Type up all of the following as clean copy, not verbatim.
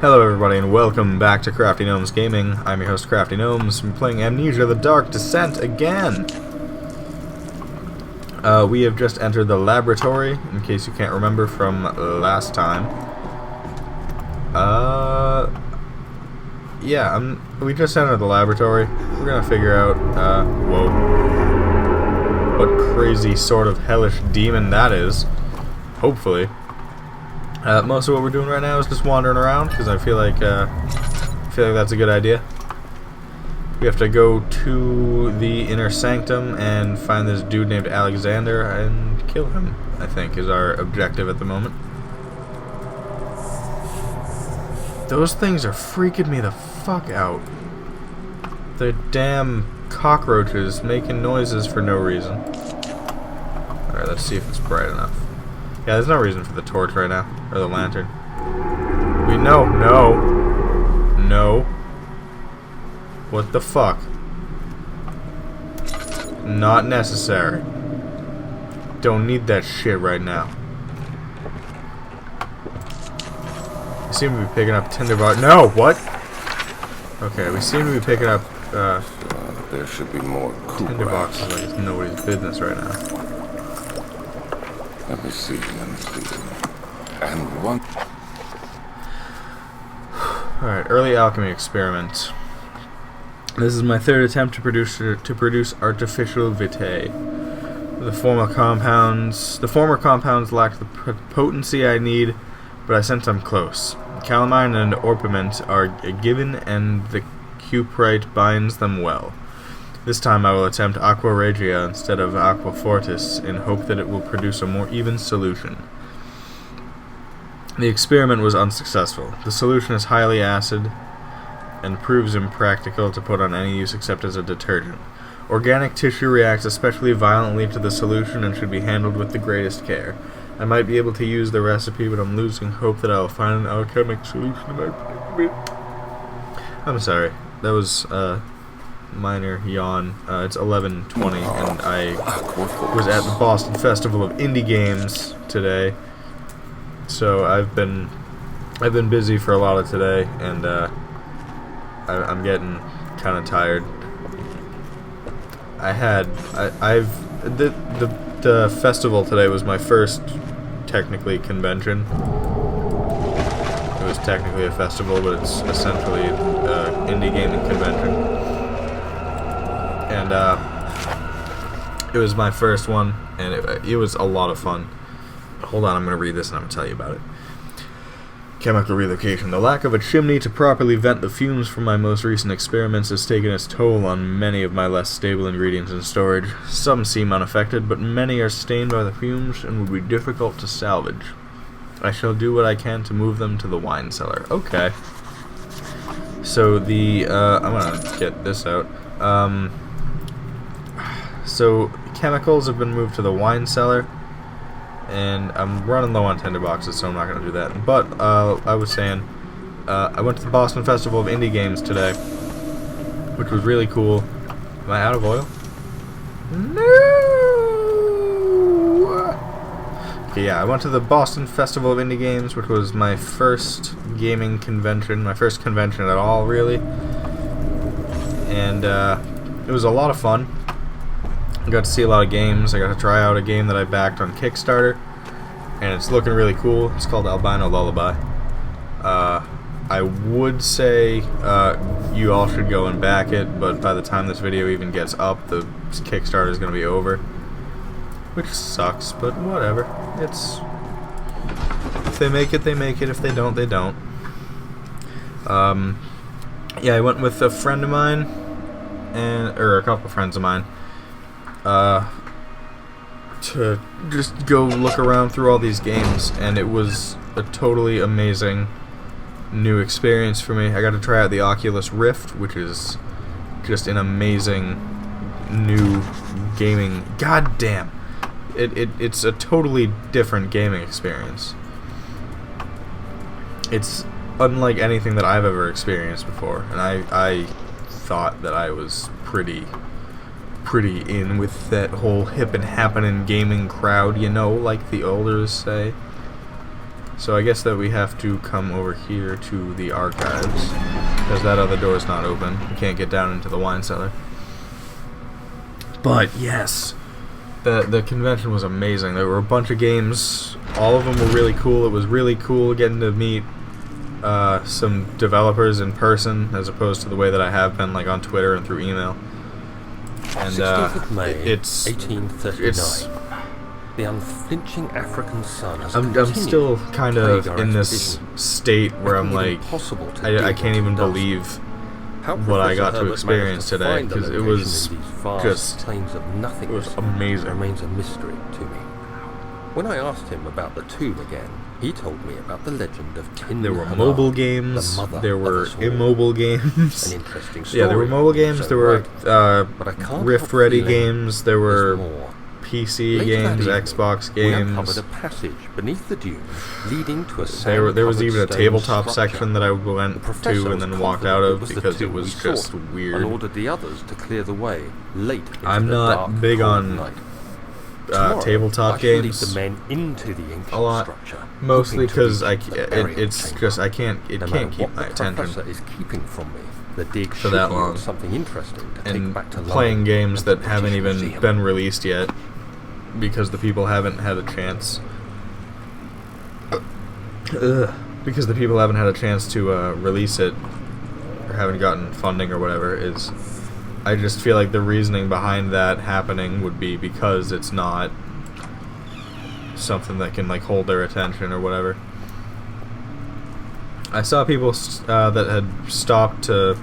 Hello everybody and welcome back to Craftygnomes Gaming. I'm your host Craftygnomes. I'm playing Amnesia the Dark Descent again. We have just entered the laboratory, in case you can't remember from last time. We just entered the laboratory. We're gonna figure out, whoa, what crazy sort of hellish demon that is. Hopefully. Most of what we're doing right now is just wandering around because I feel like that's a good idea. We have to go to the inner sanctum and find this dude named Alexander and kill him, I think, is our objective at the moment. Those things are freaking me the fuck out. They're damn cockroaches making noises for no reason. Alright, let's see if it's bright enough. Yeah, there's no reason for the torch right now. Or the lantern. No. What the fuck? Not necessary. Don't need that shit right now. We seem to be picking up tinderbox. No, what? Okay, we seem to be picking up, there should be more tinderboxes like it's nobody's business right now. Let me see. And one. Alright, early alchemy experiment. This is my third attempt to produce artificial vitae. The former compounds lacked the potency I need, but I sense I'm close. Calamine and orpiment are given, and the cuprite binds them well. This time I will attempt aqua regia instead of aqua fortis in hope that it will produce a more even solution. The experiment was unsuccessful. The solution is highly acid and proves impractical to put on any use except as a detergent. Organic tissue reacts especially violently to the solution and should be handled with the greatest care. I might be able to use the recipe, but I'm losing hope that I will find an alchemic solution to my predicament. I'm sorry. That was minor yawn. It's 11:20 and I was at the Boston Festival of Indie Games today. So I've been busy for a lot of today, and I'm getting kind of tired. The festival today was my first technically convention. It was technically a festival, but it's essentially indie gaming convention. And it was my first one, and it was a lot of fun. Hold on, I'm going to read this and I'm going to tell you about it. Chemical relocation. The lack of a chimney to properly vent the fumes from my most recent experiments has taken its toll on many of my less stable ingredients in storage. Some seem unaffected, but many are stained by the fumes and would be difficult to salvage. I shall do what I can to move them to the wine cellar. Okay. So I'm going to get this out. So chemicals have been moved to the wine cellar. And I'm running low on tinderboxes, so I'm not going to do that. But, I was saying, I went to the Boston Festival of Indie Games today, which was really cool. Am I out of oil? No! Okay, yeah, I went to the Boston Festival of Indie Games, which was my first gaming convention, my first convention at all, really. And, it was a lot of fun. I got to see a lot of games. I got to try out a game that I backed on Kickstarter, and it's looking really cool. It's called Albino Lullaby. I would say you all should go and back it, but by the time this video even gets up, the Kickstarter is going to be over, which sucks, but whatever. It's, if they make it, they make it. If they don't, they don't. Yeah, I went with a friend of mine, or a couple friends of mine, to just go look around through all these games, and it was a totally amazing new experience for me. I got to try out the Oculus Rift, which is just an amazing new gaming. God damn, it's a totally different gaming experience. It's unlike anything that I've ever experienced before, and I thought that I was pretty in with that whole hip and happening gaming crowd, you know, like the elders say. So I guess that we have to come over here to the archives, because that other door is not open. We can't get down into the wine cellar. But yes, the convention was amazing. There were a bunch of games. All of them were really cool. It was really cool getting to meet some developers in person, as opposed to the way that I have been, like on Twitter and through email. And 16th of May, it's 1839. The unflinching African sun has I'm still kind of in this state where I'm like, I can't even believe what I got to experience today, because it was just, it was amazing. Remains a mystery to me. When I asked him about the tomb again, he told me about the legend of Tin. There were mobile games, there were immobile games. An interesting story. Yeah, there were mobile games, there were Rift-ready games, there were PC games, Xbox we uncovered games. a passage beneath the dune leading to a There was even a stone tabletop structure. section that I went to and then walked out of because it was just and weird. ordered the others to clear the way late into I'm the not dark, big cold on night. Tomorrow, tabletop I shall lead games the men into the ancient a lot, structure, mostly hoping to because reach the burial it's chamber. just I can't No matter keep what my the attention. professor is keeping from me, the dig for should that yield long. something interesting to take And back to playing London games and the that haven't British even Museum. been released yet, because the people haven't had a chance. Because the people haven't had a chance to release it, or haven't gotten funding or whatever, is I just feel like the reasoning behind that happening would be because it's not something that can like hold their attention or whatever. I saw people that had stopped to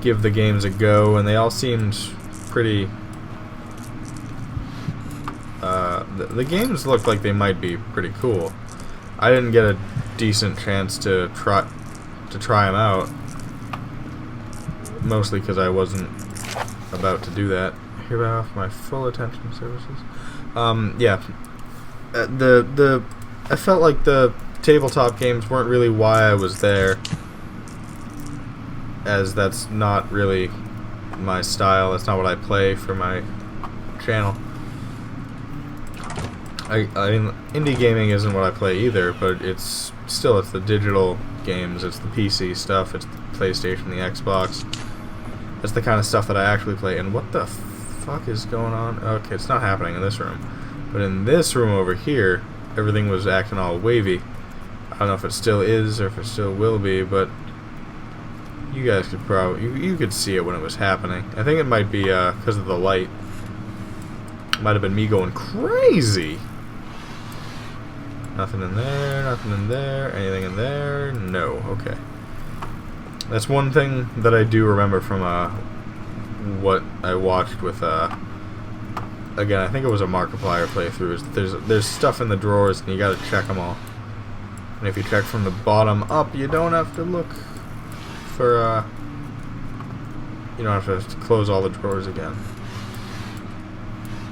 give the games a go, and they all seemed pretty. The games looked like they might be pretty cool. I didn't get a decent chance to try them out, mostly because I wasn't about to do that. Hereby off my full attention services. Yeah. I felt like the tabletop games weren't really why I was there, as that's not really my style. That's not what I play for my channel. I mean, indie gaming isn't what I play either, but it's the digital games, it's the PC stuff, it's the PlayStation, the Xbox. That's the kind of stuff that I actually play. And what the fuck is going on? Okay, it's not happening in this room. But in this room over here, everything was acting all wavy. I don't know if it still is or if it still will be, but you guys could probably, you could see it when it was happening. I think it might be because of the light. It might have been me going crazy. Nothing in there, nothing in there, anything in there? No, okay. That's one thing that I do remember from what I watched with, again, I think it was a Markiplier playthrough, is there's stuff in the drawers and you gotta check them all. And if you check from the bottom up, you don't have to look for, you don't have to close all the drawers again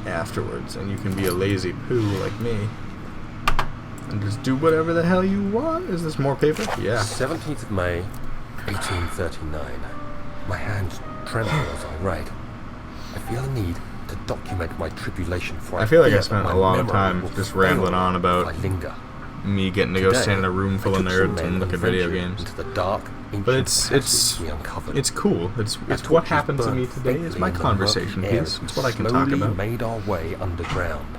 afterwards, and you can be a lazy poo like me and just do whatever the hell you want. Is this more paper? Yeah. 17th of May, 1839. My hands tremble as I write. I feel a need to document my tribulation, for I feel like I fear spent that a my long memory time will just fail rambling on if about I linger. me getting to go Today, stand in a room full I of took some nerds men and look at video ventured games. into the dark, But ancient passage we uncovered. it's cool. It's what torches happened to burned me today. It's faintly my in the conversation murky air piece. as we It's what I can talk slowly about. made our way underground.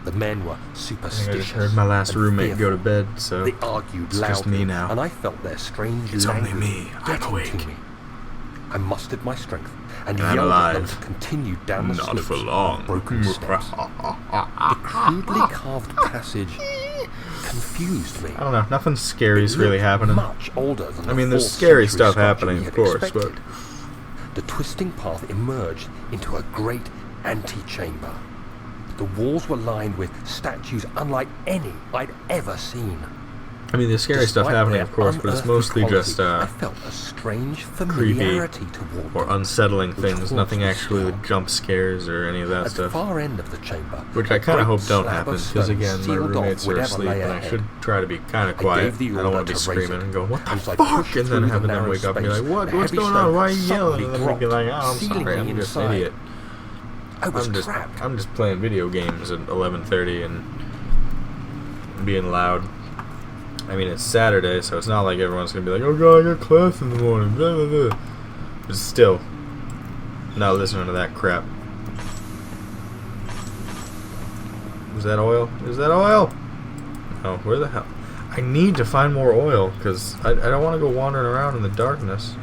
The men were I think I superstitious. just heard my last and roommate go to fearful. bed, so They argued it's just loudly, me now. and I felt their strange It's only language me. I'm getting awake. to me. I mustered my strength and I'm yelled at them alive. to continue down the Not slopes for of long. broken steps. The crudely carved passage confused me. I don't know. Nothing scary is really It looked happening. Much older than I mean, the there's 4th scary century stuff structure happening, we of had course, expected. but The twisting path emerged into a great antechamber. The walls were lined with statues unlike any I'd ever seen. I mean, there's scary stuff Despite happening, their of course, but it's unearthly mostly quality, just I felt a strange creepy familiarity toward or them. unsettling which things. haunts Nothing me actually still. with jump scares or any of that At the stuff. far end of the chamber, Which I a kind of great hope don't slab happen, of because stone again, my sealed off roommates are whatever asleep, lay and I ahead. should try to be kind of I quiet. gave the I don't order want to be to raise screaming it. and go, "What the And as I fuck?" pushed and then through having the them narrow wake up and be space, like, "What? the What's heavy going stone on? Why are you yelling?" suddenly And then they'd be dropped, like, "Oh, I'm sealing sorry, me I'm just an inside. idiot. I was I'm just trapped. playing video games at 11:30 and being loud." I mean, it's Saturday, so it's not like everyone's gonna be like, oh god, I got class in the morning, blah, blah, blah. But still, not listening to that crap. Is that oil? Is that oil? Oh, where the hell? I need to find more oil, because I don't want to go wandering around in the darkness.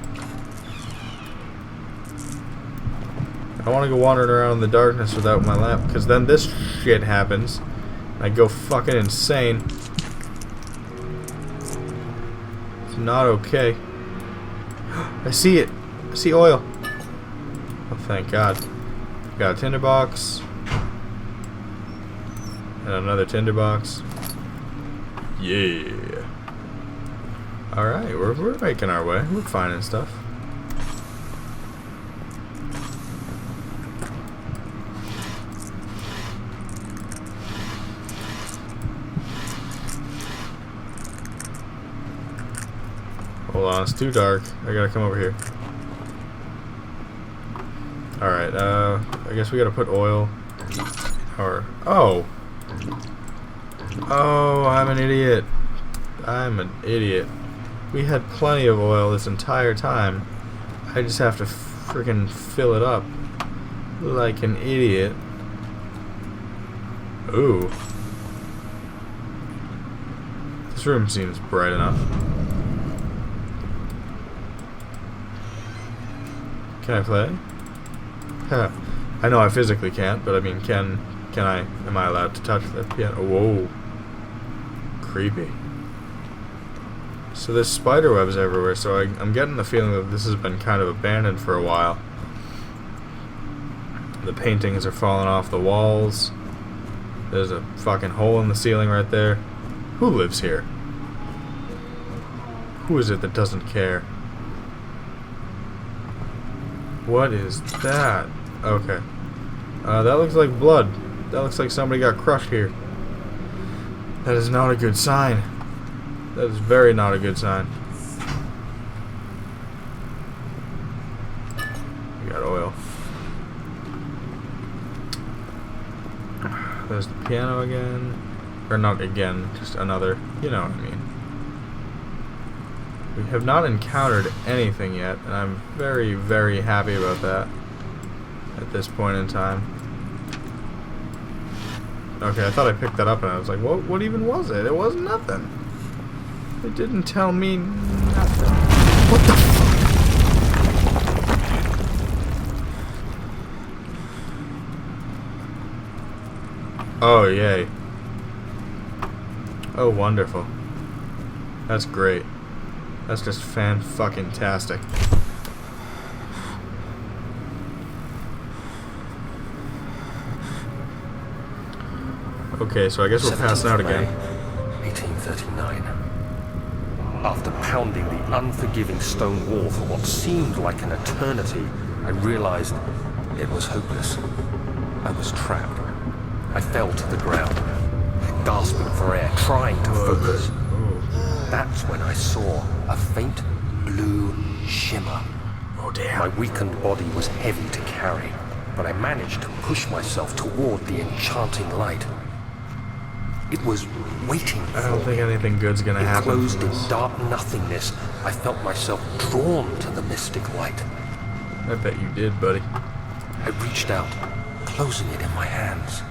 I don't want to go wandering around in the darkness without my lamp, because then this shit happens. I go fucking insane. It's not okay. I see it. I see oil. Oh, thank God. Got a tinderbox. And another tinderbox. Yeah. Alright, we're making our way. We're finding stuff. Hold on, it's too dark. I gotta come over here. Alright, I guess we gotta put oil. Or, oh! Oh, I'm an idiot. I'm an idiot. We had plenty of oil this entire time. I just have to freaking fill it up. Like an idiot. Ooh. This room seems bright enough. Can I play? Huh. I know I physically can't, but I mean, can I? Am I allowed to touch the piano? Whoa. Creepy. So there's spider webs everywhere, so I'm getting the feeling that this has been kind of abandoned for a while. The paintings are falling off the walls. There's a fucking hole in the ceiling right there. Who lives here? Who is it that doesn't care? What is that? Okay. That looks like blood. That looks like somebody got crushed here. That is not a good sign. That is very not a good sign. We got oil. There's the piano again. Or not again, just another. You know what I mean. We have not encountered anything yet, and I'm very, very happy about that at this point in time. Okay, I thought I picked that up and I was like, what even was it? It was nothing. It didn't tell me nothing. What the fuck? Oh, yay. Oh, wonderful. That's great. That's just fan-fucking-tastic. Okay, so I guess we're passing out again. 1839. After pounding the unforgiving stone wall for what seemed like an eternity, I realized it was hopeless. I was trapped. I fell to the ground, gasping for air, trying to focus. That's when I saw a faint blue shimmer. Oh, damn. My weakened body was heavy to carry, but I managed to push myself toward the enchanting light. It was waiting for me. I don't think anything good's gonna happen. Enclosed in dark nothingness, I felt myself drawn to the mystic light. I bet you did, buddy. I reached out, closing it in my hands.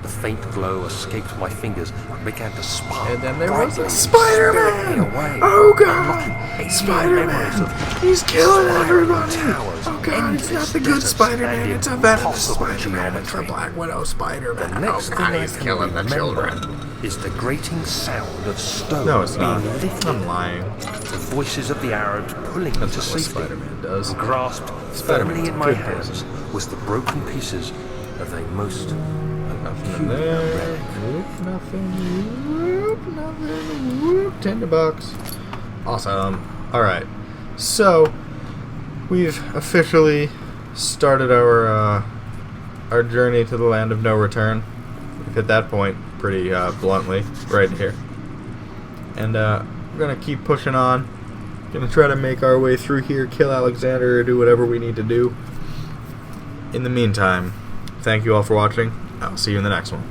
The faint glow escaped my fingers and began to spark. And then there was a brightly, Spider-Man! spreading away, Oh unlocking god! alien Spider-Man! memories of He's killing spiraling everybody! towers, Oh god, it's not endless the good deserts, Spider-Man, and it's a venomous impossible Spider-Man, it's a geometry. Black Widow The Spider-Man. next Oh thing god, I he's can killing the remember children. is the grating sound of stone No, it's not. being lifted. I'm lying. The voices of the Arabs pulling me That's to not what safety. Spider-Man does. Grasped Spider-Man's firmly in a my good hands person. was the broken pieces of a most Nothing in peculiar there. relic. Whoop, nothing. Whoop, nothing. Whoop, tinderbox. Awesome. Alright. So, we've officially started our journey to the land of no return. We've hit that point pretty bluntly right here. And we're going to keep pushing on. Going to try to make our way through here, kill Alexander, or do whatever we need to do. In the meantime, thank you all for watching. I'll see you in the next one.